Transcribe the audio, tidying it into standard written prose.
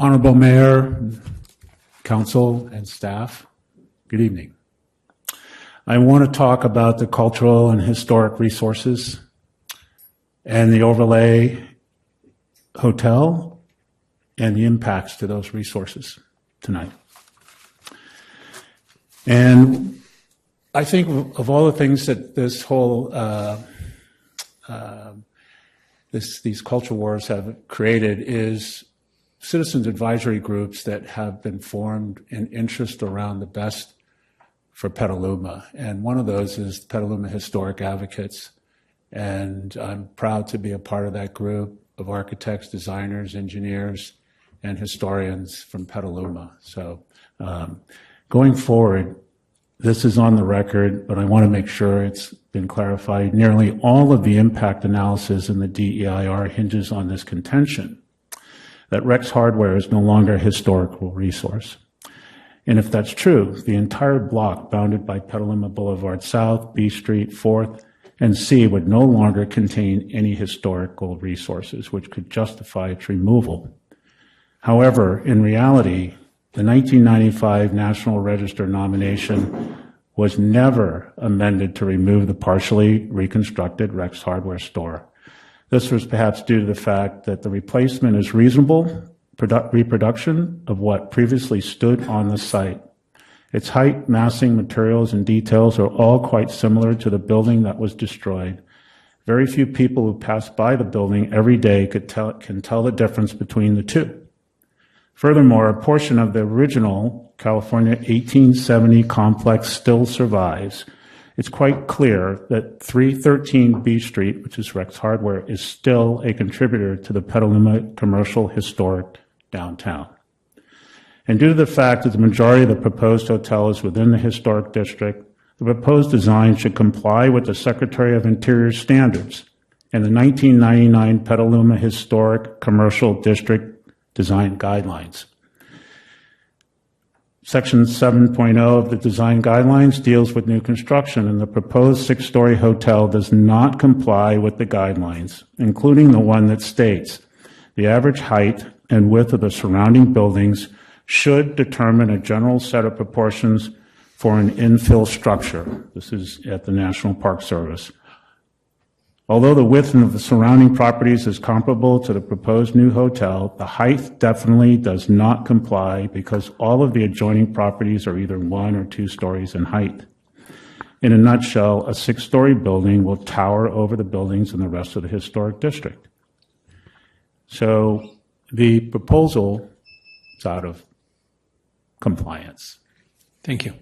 Honorable Mayor, Council, and staff, good evening. I want to talk about the cultural and historic resources and the overlay hotel and the impacts to those resources tonight. And I think of all the things that this whole these culture wars have created is citizens advisory groups that have been formed in interest around the best for Petaluma. And one of those is Petaluma Historic Advocates. And I'm proud to be a part of that group of architects, designers, engineers, and historians from Petaluma. So going forward, this is on the record, but I want to make sure it's been clarified. Nearly all of the impact analysis in the DEIR hinges on this contention that Rex Hardware is no longer a historical resource. And if that's true, the entire block bounded by Petaluma Boulevard South, B Street, 4th, and C would no longer contain any historical resources, which could justify its removal. However, in reality, the 1995 National Register nomination was never amended to remove the partially reconstructed Rex Hardware store. This was perhaps due to the fact that the replacement is reasonable reproduction of what previously stood on the site. Its height, massing, materials, and details are all quite similar to the building that was destroyed. Very few people who pass by the building every day can tell the difference between the two. Furthermore, a portion of the original California 1870 complex still survives. It's quite clear that 313 B Street, which is Rex Hardware, is still a contributor to the Petaluma commercial historic downtown. And due to the fact that the majority of the proposed hotel is within the historic district, the proposed design should comply with the Secretary of Interior standards and the 1999 Petaluma Historic Commercial District Design Guidelines. Section 7.0 of the design guidelines deals with new construction, and the proposed 6-story hotel does not comply with the guidelines, including the one that states the average height and width of the surrounding buildings should determine a general set of proportions for an infill structure. This is at the National Park Service. Although the width of the surrounding properties is comparable to the proposed new hotel, the height definitely does not comply because all of the adjoining properties are either 1 or 2 stories in height. In a nutshell, a 6-story building will tower over the buildings in the rest of the historic district. So the proposal is out of compliance. Thank you.